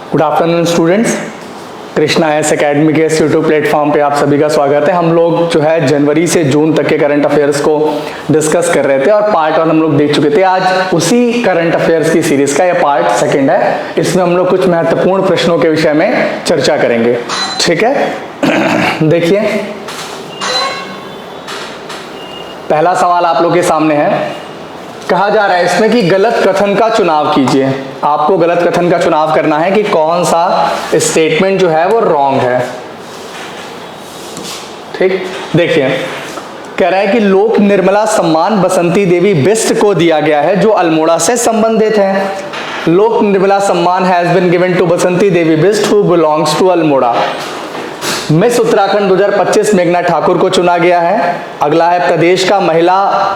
Good afternoon students, Krishna S academy के इस YouTube platform पे आप सभी का स्वागत है। हम लोग जो है जनवरी से जून तक के करंट अफेयर्स को डिस्कस कर रहे थे और पार्ट 1 हम लोग देख चुके थे। आज उसी करंट अफेयर्स की सीरीज का यह पार्ट 2 है। इसमें हम लोग कुछ महत्वपूर्ण प्रश्नों के विषय में चर्चा करेंगे। ठीक है, देखिए पहला सवाल आप लोग के सामने है। कहा जा रहा है इसमें कि गलत कथन का चुनाव कीजिए। आपको गलत कथन का चुनाव करना है कि कौन सा स्टेटमेंट जो है वो रॉन्ग है। ठीक, देखिए कह रहा है कि लोक निर्मला सम्मान बसंती देवी बिष्ट को दिया गया है जो अल्मोड़ा से संबंधित है। Lok Nirmala Samman has been given to Basanti Devi Bisht who belongs to Almora. Miss Uttarakhand 2025 मेघना ठाकुर को चुना गया है। अगला है प्रदेश का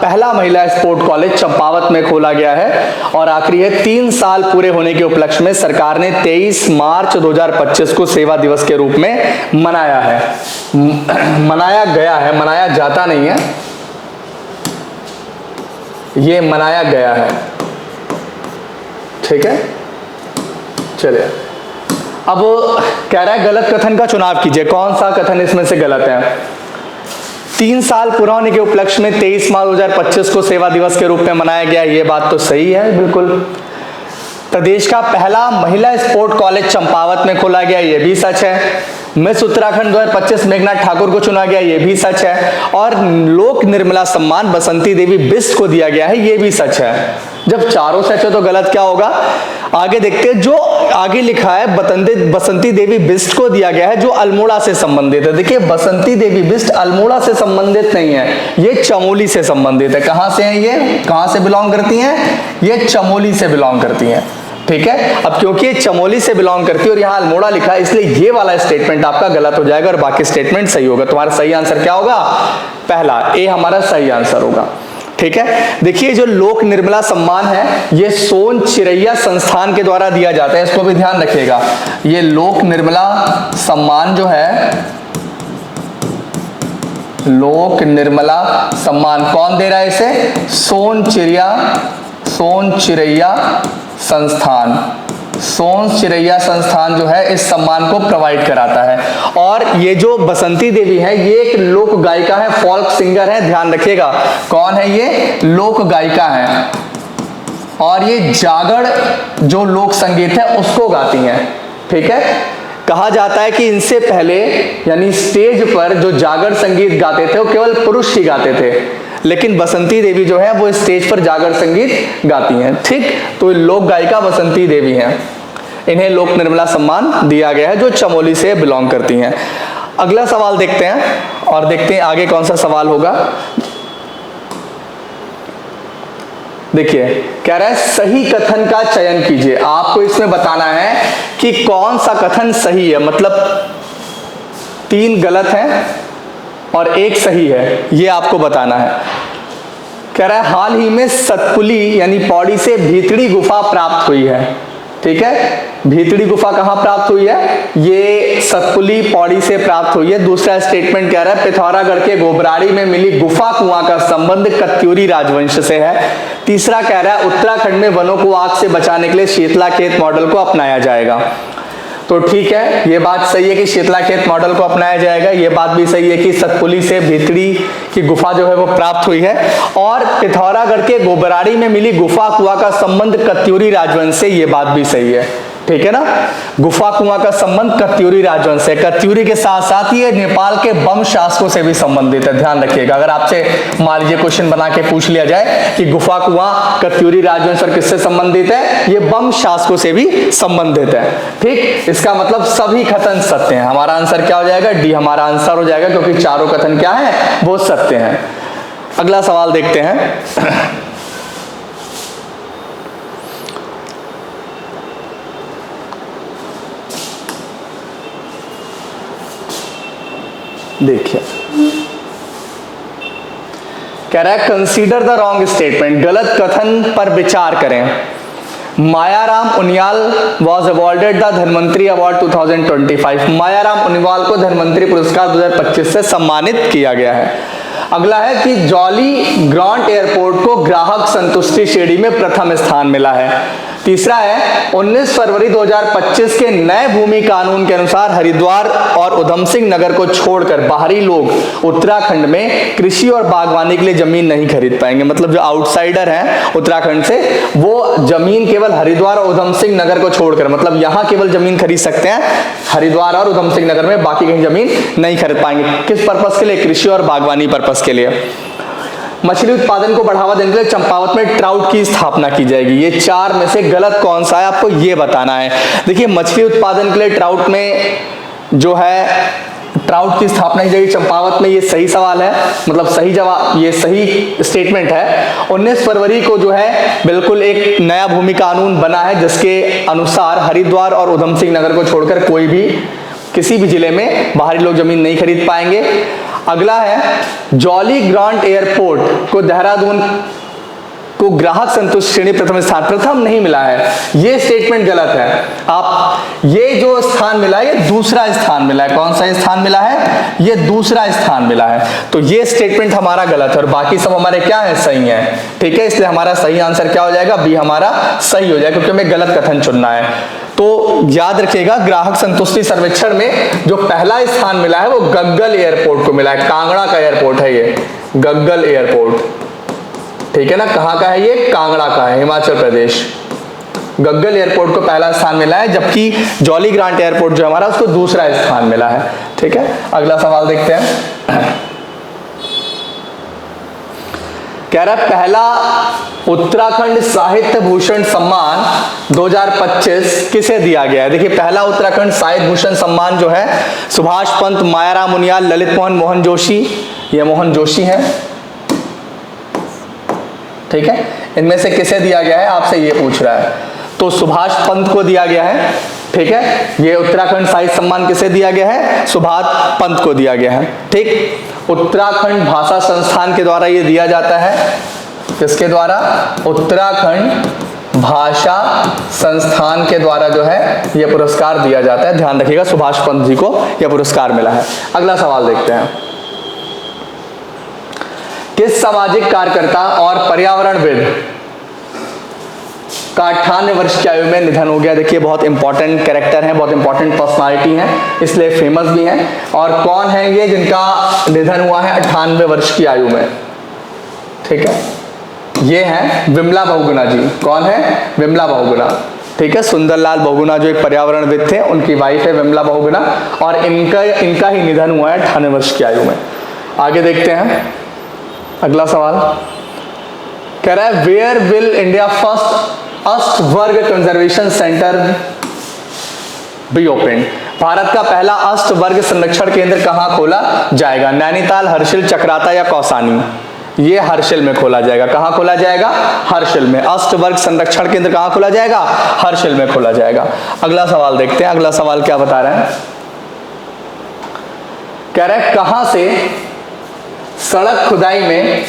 पहला महिला स्पोर्ट कॉलेज चंपावत में खोला गया है। और आखिरी है 3 साल पूरे होने के उपलक्ष्य में सरकार ने 23 मार्च 2025 को सेवा दिवस के रूप में मनाया है। मनाया गया है, मनाया जाता नहीं है, ये मनाया गया है। ठीक है, चलिए अब कह रहा है गलत कथन का चुनाव कीजिए। कौन सा कथन इसमें से गलत है? 3 साल पूरा होने के उपलक्ष्य में 23 मार्च 2025 को सेवा दिवस के रूप में मनाया गया, ये बात तो सही है बिल्कुल। प्रदेश का पहला महिला स्पोर्ट कॉलेज चंपावत में खोला गया, ये भी सच है। मिस उत्तराखंड 2025 मेघना ठाकुर को चुना गया, ये भी सच है। और लोक निर्मला सम्मान बसंती देवी बिष्ट को दिया गया है, ये भी सच है। जब चारों सच है तो गलत क्या होगा? आगे देखते हैं, जो आगे लिखा है बसंती देवी बिष्ट को दिया गया है जो अल्मोड़ा से संबंधित है। देखिए बसंती देवी बिष्ट अल्मोड़ा से संबंधित नहीं है, ये चमोली से संबंधित है। कहां से है ये, कहां से बिलोंग करती हैं? ये चमोली से बिलोंग करती हैं। ठीक है, अब क्योंकि ये चमोली से बिलोंग करती है और यहाँ अल्मोड़ा लिखा है, इसलिए ये वाला स्टेटमेंट आपका गलत हो जाएगा और बाकी स्टेटमेंट सही होगा। तुम्हारा सही आंसर क्या होगा? पहला, ए हमारा सही आंसर होगा। ठीक है, देखिए जो लोक निर्मला सम्मान है ये सोन चिरैया संस्थान के द्वारा दिया जाता है, इसको भी ध्यान रखिएगा। ये लोक निर्मला सम्मान जो है, लोक निर्मला सम्मान कौन दे रहा है इसे? सोन चिरैया संस्थान। सोन चिरैया संस्थान जो है इस सम्मान को प्रोवाइड कराता है। और ये जो बसंती देवी है ये एक लोक गायिका है, फोल्क सिंगर है, ध्यान रखिएगा। कौन है ये? लोक गायिका है। और ये जागड़ जो लोक संगीत है उसको गाती हैं। ठीक है, कहा जाता है कि इनसे पहले यानी स्टेज पर जो जागड़ संगीत गाते थे वो केवल पुरुष ही गाते थे, लेकिन बसंती देवी जो है वो स्टेज पर जागरण संगीत गाती हैं। ठीक, तो लोक गायिका बसंती देवी हैं, इन्हें लोक निर्मला सम्मान दिया गया है जो चमोली से बिलोंग करती हैं। अगला सवाल देखते हैं और देखते हैं आगे कौन सा सवाल होगा। देखिए कह रहा है सही कथन का चयन कीजिए। आपको इसमें बताना है कि कौन सा कथन सही है, मतलब 3 गलत हैं और 1 सही है, ये आपको बताना है। कह रहा है हाल ही में सतपुली यानी पौड़ी से भीतड़ी गुफा प्राप्त हुई है। ठीक है, भीतड़ी गुफा कहां प्राप्त हुई है? ये सतपुली पौड़ी से प्राप्त हुई है। दूसरा स्टेटमेंट कह रहा है पिथौरागढ़ के गोबराड़ी में मिली गुफा कुआं का संबंध कत्यूरी राजवंश से है। तीसरा कह रहा है उत्तराखंड में वनों को आग से बचाने के लिए शीतला खेत मॉडल को अपनाया जाएगा। तो ठीक है, ये बात सही है कि शीतला खेत मॉडल को अपनाया जाएगा। ये बात भी सही है कि सतपुली से भीतड़ी की गुफा जो है वो प्राप्त हुई है। और पिथौरागढ़ के गोबराड़ी में मिली गुफा कुआं का संबंध कत्यूरी राजवंश से, ये बात भी सही है। ठीक है ना, गुफा कुआं का संबंध कत्यूरी राजवंश से। कत्यूरी के साथ साथ ये नेपाल के बम शासकों से भी संबंधित है, ध्यान रखिएगा। अगर आपसे मान लीजिए क्वेश्चन बना के पूछ लिया जाए कि गुफा कुआं कत्यूरी राजवंश और किससे संबंधित है, ये बम शासकों से भी संबंधित है। ठीक, इसका मतलब सभी कथन सत्य हैं। हमारा आंसर क्या हो जाएगा? डी हमारा आंसर हो जाएगा, क्योंकि चारों कथन क्या है? वो सत्य हैं। अगला सवाल देखते हैं। देखिए कह रहा है कंसीडर द रॉन्ग स्टेटमेंट, गलत कथन पर विचार करें। Mayaram Uniyal was awarded the Dhanvantari award 2025। Mayaram Uniyal को धनवंतरी पुरस्कार 2025 से सम्मानित किया गया है। अगला है कि जॉली ग्रांट एयरपोर्ट को ग्राहक संतुष्टि श्रेणी में प्रथम स्थान मिला है। तीसरा है 19 फरवरी 2025 के नए भूमि कानून के अनुसार हरिद्वार और उधम सिंह नगर को छोड़कर बाहरी लोग उत्तराखंड में कृषि और बागवानी के लिए जमीन नहीं खरीद पाएंगे। मतलब जो आउटसाइडर हैं उत्तराखंड से, वो जमीन केवल हरिद्वार और उधम सिंह नगर को छोड़कर, मतलब यहां केवल जमीन खरीद सकते हैं हरिद्वार और उधम सिंह नगर में, बाकी कहीं जमीन नहीं खरीद पाएंगे। किस पर्पस के लिए? कृषि और बागवानी पर्पस के लिए। मछली उत्पादन को बढ़ावा देने के लिए चंपावत में ट्राउट की स्थापना की जाएगी। ये चार में से गलत कौन सा है आपको ये बताना है। देखिए मछली उत्पादन के लिए ट्राउट में जो है ट्राउट की स्थापना की जाएगी चंपावत में, ये सही सवाल है, मतलब सही जवाब, ये सही स्टेटमेंट है। 19 फरवरी को जो है बिल्कुल एक नया भूमि कानून बना है जिसके अनुसार हरिद्वार और उधम सिंह नगर को छोड़कर कोई भी किसी भी जिले में बाहरी लोग जमीन नहीं खरीद पाएंगे। अगला है जॉली ग्रांट एयरपोर्ट को देहरादून को ग्राहक संतुष्ट श्रेणी प्रथम नहीं मिला है, ये स्टेटमेंट गलत है। आप ये जो स्थान मिला है ये दूसरा स्थान मिला है। कौन सा स्थान मिला है? ये दूसरा स्थान मिला है, तो ये स्टेटमेंट हमारा गलत है और बाकी सब हमारे क्या है? सही है। ठीक है, इसलिए हमारा सही आंसर क्या हो जाएगा? बी हमारा सही हो जाएगा, क्योंकि हमें गलत कथन चुनना है। तो याद रखिएगा ग्राहक संतुष्टि सर्वेक्षण में जो पहला स्थान मिला है वो गग्गल एयरपोर्ट को मिला है। कांगड़ा का एयरपोर्ट है ये, गग्गल एयरपोर्ट। ठीक है ना, कहाँ का है ये? कांगड़ा का है, हिमाचल प्रदेश। गग्गल एयरपोर्ट को पहला स्थान मिला है, जबकि जॉली ग्रांट एयरपोर्ट जो हमारा उसको दूसरा स्थान मिला है। ठीक है, अगला सवाल देखते हैं। कह रहा है पहला उत्तराखंड साहित्य भूषण सम्मान 2025 किसे दिया गया है? देखिए पहला उत्तराखंड साहित्य भूषण सम्मान जो है सुभाष पंत, मायाराम मुनियाल, ललित मोहन, मोहन जोशी, ये मोहन जोशी हैं। ठीक है, इनमें से किसे दिया गया है आपसे ये पूछ रहा है, तो सुभाष पंत को दिया गया है। ठीक है, ये उत्तराखंड साहित्य सम्मान किसे दिया गया है? सुभाष पंत को दिया गया है। ठीक, उत्तराखंड भाषा संस्थान के द्वारा ये दिया जाता है। किसके द्वारा? उत्तराखंड भाषा संस्थान के द्वारा जो है ये पुरस्कार दिया जाता है। ध्यान रखिएगा सुभाष पंत जी को यह पुरस्कार मिला है। अगला सवाल देखते हैं। किस सामाजिक कार्यकर्ता और पर्यावरणविद का 98 वर्ष की आयु में निधन हो गया? देखिए बहुत इंपॉर्टेंट कैरेक्टर है, बहुत इंपॉर्टेंट पर्सनालिटी है, इसलिए फेमस भी है। और कौन है ये जिनका निधन हुआ है 98 वर्ष की आयु में? ठीक है, ये हैं विमला बहुगुणा जी। कौन है? विमला बहुगुणा। ठीक है, सुंदरलाल बहुगुणा जो एक पर्यावरणविद थे, उनकी वाइफ है विमला बहुगुणा, और इनका ही निधन हुआ है 98 वर्ष की आयु में। आगे देखते हैं अगला सवाल। कह रहा है where will India first Ashtavarga conservation centre be open? Bharat का पहला अष्टवर्ग संरक्षण केंद्र कहां खोला जाएगा? नैनीताल, हर्षिल, चक्राता या कौसानी? ये हर्षिल में खोला जाएगा। कहां खोला जाएगा? हर्षिल में। अष्टवर्ग संरक्षण केंद्र कहां खोला जाएगा? हर्षिल में खोला जाएगा। अगला सवाल देखते हैं। अगला सवाल क्या बता रहे हैं? कह रहा है कहां से सड़क खुदाई में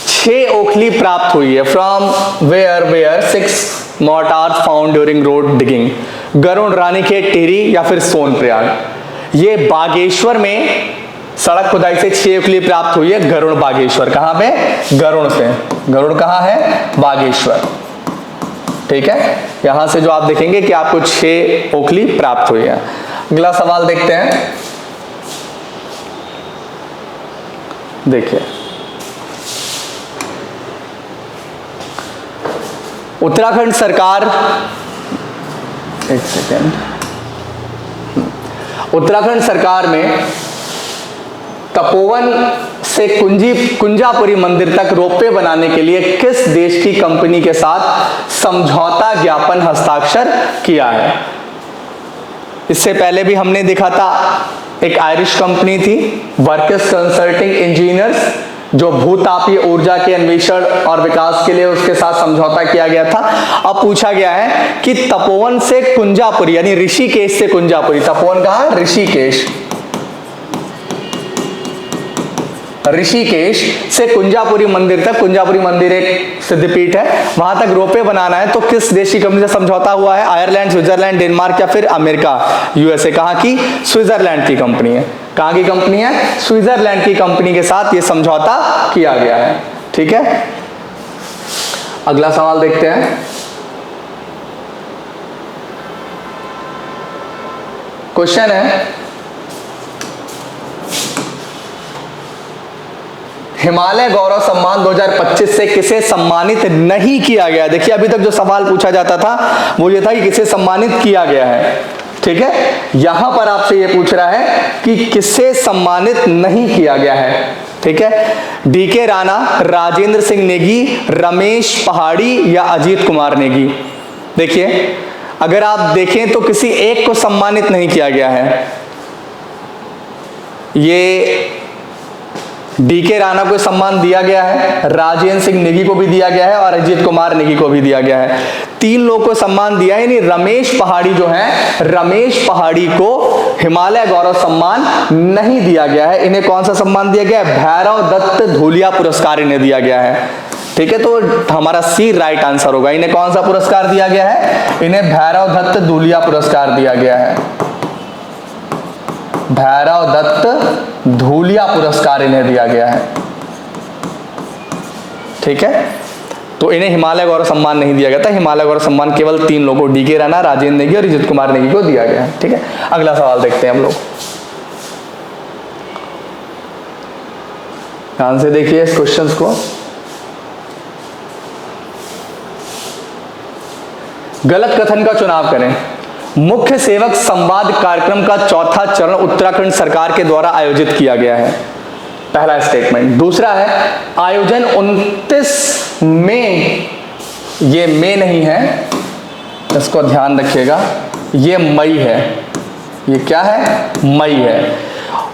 6 ओखली प्राप्त हुई है? From where 6 mortars found during road digging? Garud, Ranikhet, Tehri या फिर सोनप्रयाग? ये बागेश्वर में सड़क खुदाई से 6 ओखली प्राप्त हुई है। गरुड़ बागेश्वर। कहां पे? गरुड़ से। गरुड़ कहां है? बागेश्वर। ठीक है, यहां से जो आप देखेंगे कि आपको 6 ओखली प्राप्त हुई है। अगला सवाल देखते हैं। देखिए उत्तराखंड सरकार, एक सेकेंड, उत्तराखंड सरकार में तपोवन से कुंजापुरी मंदिर तक रोपवे बनाने के लिए किस देश की कंपनी के साथ समझौता ज्ञापन हस्ताक्षर किया है? इससे पहले भी हमने देखा था, एक आयरिश कंपनी थी वर्कस कंसल्टिंग इंजीनियर्स, जो भूतापीय ऊर्जा के अन्वेषण और विकास के लिए उसके साथ समझौता किया गया था। अब पूछा गया है कि तपोवन से कुंजापुरी यानी ऋषिकेश से कुंजापुरी, तपोवन कहां? ऋषिकेश। ऋषिकेश से कुंजापुरी मंदिर तक, कुंजापुरी मंदिर एक सिद्धपीठ है, वहां तक रोपवे बनाना है, तो किस देश की कंपनी से समझौता हुआ है? आयरलैंड, स्विट्जरलैंड, डेनमार्क या फिर अमेरिका, यूएसए? कहां की? स्विट्जरलैंड की कंपनी है। कहां की कंपनी है? स्विट्जरलैंड की कंपनी के साथ यह समझौता किया गया है। ठीक है, अगला सवाल देखते हैं। क्वेश्चन है, हिमालय गौरव सम्मान 2025 से किसे सम्मानित नहीं किया गया। देखिए अभी तक जो सवाल पूछा जाता था वो ये था कि किसे सम्मानित किया गया है, ठीक है। यहां पर आपसे ये पूछ रहा है कि किसे सम्मानित नहीं किया गया है, ठीक है। डीके राणा, राजेंद्र सिंह नेगी, रमेश पहाड़ी या अजीत कुमार नेगी। देखिए अगर आप देखें तो किसी एक को सम्मानित नहीं किया गया है। ये डीके राणा को सम्मान दिया गया है, राजेंद्र सिंह नेगी को भी दिया गया है और अजीत कुमार नेगी को भी दिया गया है। 3 लोगों को सम्मान दिया है। यानी रमेश पहाड़ी जो है, रमेश पहाड़ी को हिमालय गौरव सम्मान नहीं दिया गया है। इन्हें कौन सा सम्मान दिया गया है? भैरव दत्त धूलिया पुरस्कार इन्हें दिया गया है, ठीक है। तो हमारा सी राइट आंसर होगा। इन्हें कौन सा पुरस्कार दिया गया है? इन्हें भैरव दत्त धूलिया पुरस्कार दिया गया है। भैरव दत्त धूलिया पुरस्कार इन्हें दिया गया है, ठीक है। तो इन्हें हिमालय गौरव सम्मान नहीं दिया गया था। हिमालय गौरव सम्मान केवल 3 लोगों को, डीके राणा, राजेंद्र नेगी और अजीत कुमार नेगी को दिया गया है, ठीक है। अगला सवाल देखते हैं हम लोग। ध्यान से देखिए इस क्वेश्चंस को। गलत कथन का चुनाव करें। मुख्य सेवक संवाद कार्यक्रम का चौथा चरण उत्तराखंड सरकार के द्वारा आयोजित किया गया है, पहला स्टेटमेंट। दूसरा है आयोजन 29 मई, ये मई नहीं है, इसको ध्यान रखिएगा, ये मई है। ये क्या है? मई है।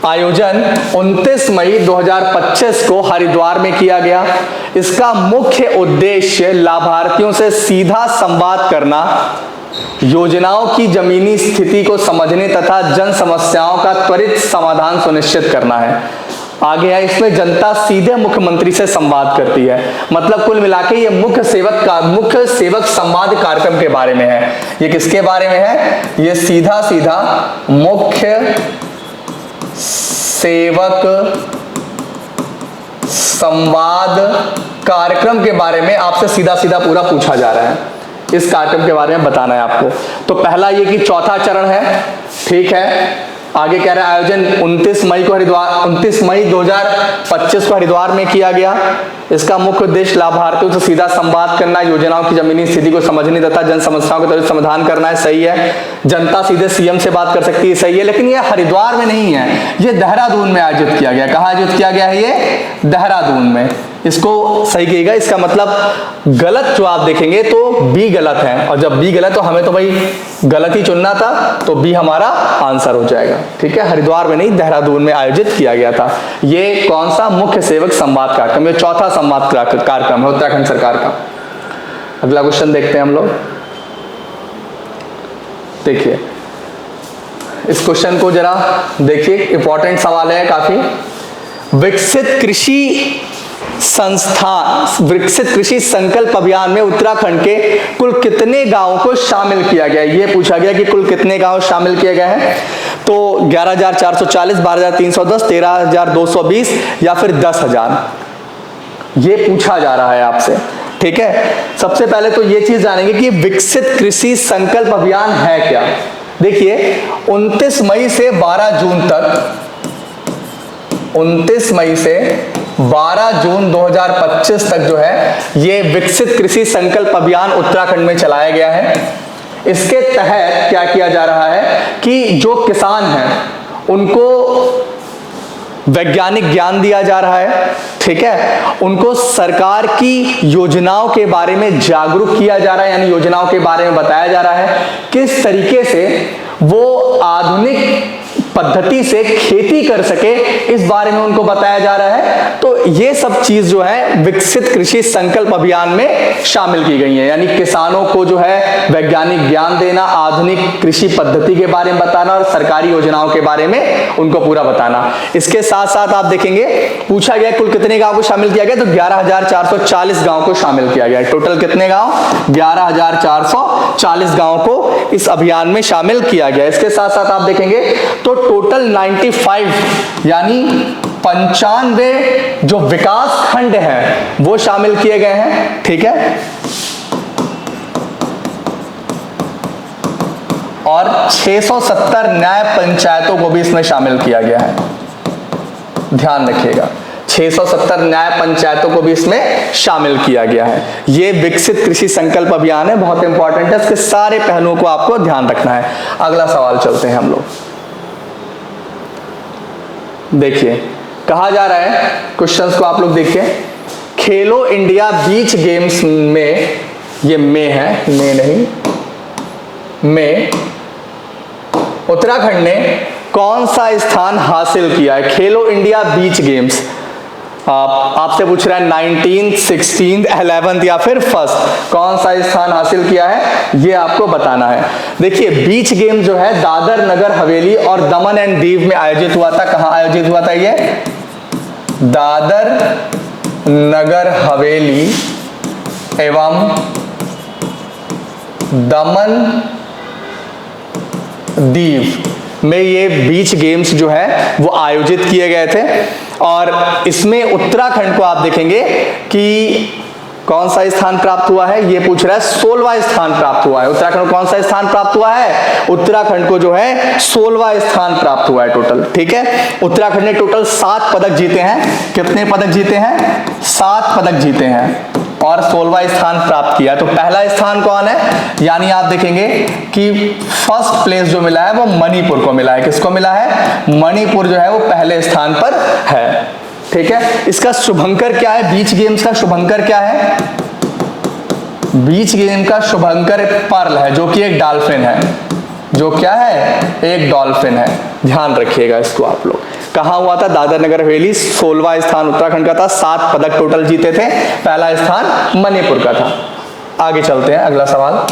आयोजन 29 मई 2025 को हरिद्वार में किया गया। इसका मुख्य उद्देश्य लाभार्थियों से सीधा संवाद करना, योजनाओं की जमीनी स्थिति को समझने तथा जन समस्याओं का त्वरित समाधान सुनिश्चित करना है। आगे है इसमें जनता सीधे मुख्यमंत्री से संवाद करती है। मतलब कुल मिलाके ये मुख्य सेवक संवाद कार्यक्रम के बारे में है। ये किसके बारे में है? ये सीधा सीधा मुख्य सेवक संवाद कार्यक्रम के बारे में आपसे सीधा सीधा पूरा पूछा जा रहा है। इस कार्यक्रम के बारे में बताना है आपको। तो पहला ये कि चौथा चरण है, ठीक है। आगे कह रहा है आयोजन 29 मई 2025 को हरिद्वार में किया गया। इसका मुख्य उद्देश्य लाभार्थियों से सीधा संवाद करना, योजनाओं की जमीनी स्थिति को समझने तथा जन समस्याओं का त्वरित समाधान करना है, सही है। जनता सीधे सीएम से बात कर सकती है, सही है। लेकिन ये हरिद्वार में नहीं है, ये देहरादून में आयोजित किया गया। कहाँ आयोजित किया गया है? ये देहरादून में। इसको सही कहिएगा। इसका मतलब गलत जो आप देखेंगे तो बी गलत है, और जब बी गलत तो हमें तो भाई गलत ही चुनना था, तो बी हमारा आंसर हो जाएगा, ठीक है। हरिद्वार में नहीं, देहरादून में आयोजित किया गया था। ये कौन सा? मुख्य सेवक संवाद कार्यक्रम। ये चौथा संवाद कार्यक्रम है उत्तराखंड सरकार का। अगला क्वेश्चन देखते हैं हम लोग। देखिए इस क्वेश्चन को जरा देखिए, इंपॉर्टेंट सवाल है काफी। विकसित कृषि संकल्प अभियान में उत्तराखंड के कुल कितने गांवों को शामिल किया गया? ये पूछा गया कि कुल कितने गांव शामिल किए गए हैं। तो 11,440, 12,310, 13,220 या फिर 10,000, ये पूछा जा रहा है आपसे, ठीक है। सबसे पहले तो ये चीज जानेंगे कि विकसित कृषि संकल्प अभियान है क्या। देखिए 29 मई से 12 जून तक, 29 मई से 12 जून 2025 तक जो है ये विकसित कृषि संकल्प अभियान उत्तराखंड में चलाया गया है। इसके तहत क्या किया जा रहा है कि जो किसान हैं उनको वैज्ञानिक ज्ञान दिया जा रहा है, ठीक है। उनको सरकार की योजनाओं के बारे में जागरूक किया जा रहा है, यानी योजनाओं के बारे में बताया जा रहा है, किस तरीके से वो आधुनिक पद्धति से खेती कर सके, इस बारे में उनको बताया जा रहा है। तो ये सब चीज जो है विकसित कृषि संकल्प अभियान में शामिल की गई है। यानी किसानों को जो है वैज्ञानिक ज्ञान देना, आधुनिक कृषि पद्धति के बारे में बताना और सरकारी योजनाओं के बारे में उनको पूरा बताना। इसके साथ साथ आप देखेंगे पूछा गया कुल कितने गांव को शामिल किया गया, तो 11,440 गांव को शामिल किया गया। टोटल कितने गांव? 11,440 गांव को इस अभियान में शामिल किया गया। इसके साथ साथ आप देखेंगे तो टोटल 95 यानी 95 जो विकास खंड है वो शामिल किए गए हैं, ठीक है। और 670 न्याय पंचायतों को भी इसमें शामिल किया गया है। ध्यान रखिएगा, 670 न्याय पंचायतों को भी इसमें शामिल किया गया है। ये विकसित कृषि संकल्प अभियान है, बहुत इंपॉर्टेंट है, इसके सारे पहलुओं को आपको ध्यान रखना है। अगला सवाल चलते हैं हम लोग। देखिए कहा जा रहा है, क्वेश्चंस को आप लोग देखिए, खेलो इंडिया बीच गेम्स में, ये में है, में नहीं, में उत्तराखंड ने कौन सा स्थान हासिल किया है? खेलो इंडिया बीच गेम्स आपसे पूछ रहा है 19th, 16th, 11th या फिर फर्स्ट, कौन सा स्थान हासिल किया है ये आपको बताना है। देखिए बीच गेम जो है दादर नगर हवेली और दमन एंड दीव में आयोजित हुआ था। कहां आयोजित हुआ था ये? दादर नगर हवेली एवं दमन दीव में ये बीच गेम्स जो है वो आयोजित किए गए थे। और इसमें उत्तराखंड को आप देखेंगे कि कौन सा स्थान प्राप्त हुआ है, ये पूछ रहा है, 16वां स्थान प्राप्त हुआ है। उत्तराखंड को कौन सा स्थान प्राप्त हुआ है? उत्तराखंड को जो है 16वां स्थान प्राप्त हुआ है टोटल। ठीक है, उत्तराखंड ने टोटल 7 पदक जीते हैं। कितने पदक जीते हैं? 7 पदक जीते हैं और 16वां स्थान प्राप्त किया। तो पहला स्थान कौन है? यानी आप देखेंगे कि फर्स्ट प्लेस जो मिला है वो मणिपुर को मिला है। किसको मिला है? मणिपुर जो है वो पहले स्थान पर है। ठीक है, इसका शुभंकर क्या है? बीच गेम्स का शुभंकर क्या है? बीच गेम का शुभंकर पर्ल है, जो कि एक डॉल्फिन है। जो क्या है? एक डॉल्फिन है। ध्यान रखिएगा इसको आप लोग। कहां हुआ था? दादर नगर हवेली। 16वां स्थान उत्तराखंड का था, 7 पदक टोटल जीते थे। पहला स्थान मणिपुर का था। आगे चलते हैं, अगला सवाल।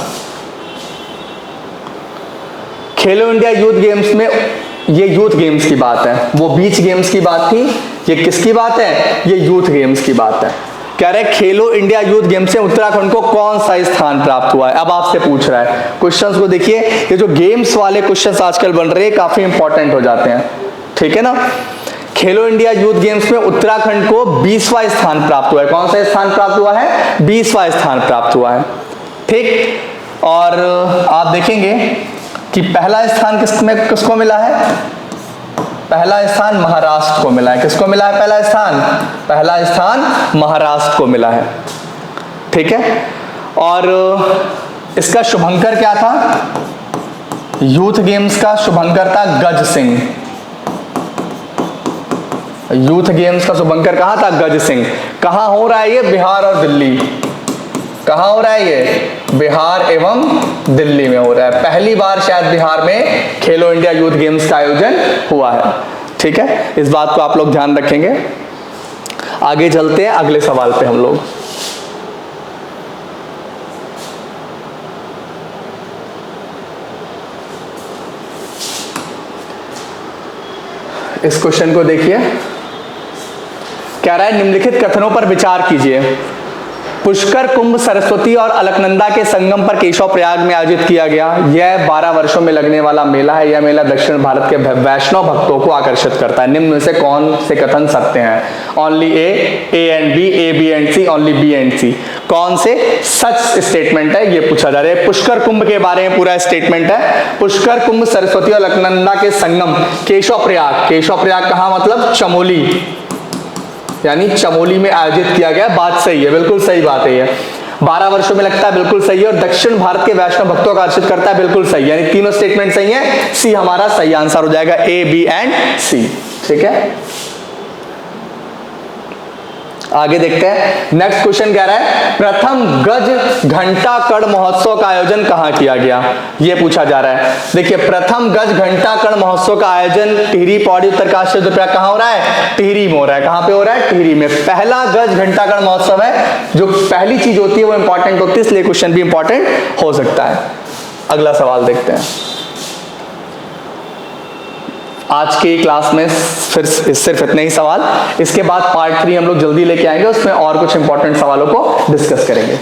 खेलो इंडिया यूथ गेम्स में, ये यूथ गेम्स की बात है, वो बीच गेम्स की बात थी, ये किसकी बात है? ये यूथ गेम्स की बात है। कह रहे खेलो इंडिया यूथ गेम्स से उत्तराखंड को कौन सा स्थान प्राप्त हुआ है? अब आपसे पूछ रहा है। क्वेश्चंस को देखिए, ये जो गेम्स वाले क्वेश्चंस आजकल बन रहे हैं काफी इंपॉर्टेंट हो जाते हैं। ठीक है ना। खेलो इंडिया यूथ गेम्स में उत्तराखंड को 20वां स्थान प्राप्त हुआ है। कौन सा स्थान प्राप्त हुआ है? 20वां स्थान प्राप्त हुआ है। ठीक, और आप देखेंगे कि पहला स्थान किसको मिला है? पहला स्थान महाराष्ट्र को मिला है। किसको मिला है पहला स्थान? पहला स्थान महाराष्ट्र को मिला है। ठीक है, और इसका शुभंकर क्या था? यूथ गेम्स का शुभंकर था गज सिंह। यूथ गेम्स का शुभंकर कहां था? गज सिंह। कहां हो रहा है ये? बिहार और दिल्ली। कहां हो रहा है ये? बिहार एवं दिल्ली में हो रहा है। पहली बार शायद बिहार में खेलो इंडिया यूथ गेम्स का आयोजन हुआ है। ठीक है, इस बात को आप लोग ध्यान रखेंगे। आगे चलते हैं अगले सवाल पे हम लोग। इस क्वेश्चन को देखिए, कह रहा है निम्नलिखित कथनों पर विचार कीजिए। पुष्कर कुंभ सरस्वती और अलकनंदा के संगम पर केशव प्रयाग में आयोजित किया गया। यह 12 वर्षों में लगने वाला मेला है। यह मेला दक्षिण भारत के वैष्णव भक्तों को आकर्षित करता है। निम्न में से कौन से कथन सत्य हैं? Only A and B, A B and C, only B and C. कौन से सच स्टेटमेंट है ये पूछा जा रहा है। पुष्कर कुंभ के बारे में पूरा स्टेटमेंट है। पुष्कर कुंभ सरस्वती और अलकनंदा के संगम केशव प्रयाग। केशव प्रयाग कहां? मतलब चमोली, यानी चमोली में आयोजित किया गया। बात सही है, बिल्कुल सही बात है ये। 12 वर्षों में लगता है, बिल्कुल सही है। और दक्षिण भारत के वैष्णव भक्तों को आकर्षित करता है, बिल्कुल सही। यानी तीनों स्टेटमेंट सही है। सी हमारा सही आंसर हो जाएगा, ए बी एंड सी। ठीक है, आगे देखते हैं। नेक्स्ट क्वेश्चन कह रहा है प्रथम गज घंटा कड़ महोत्सव का आयोजन कहां किया गया? ये पूछा जा रहा है। देखिए, प्रथम गज घंटा कड़ महोत्सव का आयोजन टिहरी पौड़ी उत्तरकाशी रुद्रप्रयाग कहां हो रहा है? टिहरी में हो रहा है। कहां पे हो रहा है? टिहरी में। पहला गज घंटा कड़ महोत्सव है। जो पहली चीज होती है वो इंपॉर्टेंट होती है, इसलिए क्वेश्चन भी इंपॉर्टेंट हो सकता है। अगला सवाल देखते हैं। आज की क्लास में फिर सिर्फ इतने ही सवाल। इसके बाद पार्ट 3 हम लोग जल्दी लेके आएंगे, उसमें और कुछ इंपॉर्टेंट सवालों को डिस्कस करेंगे।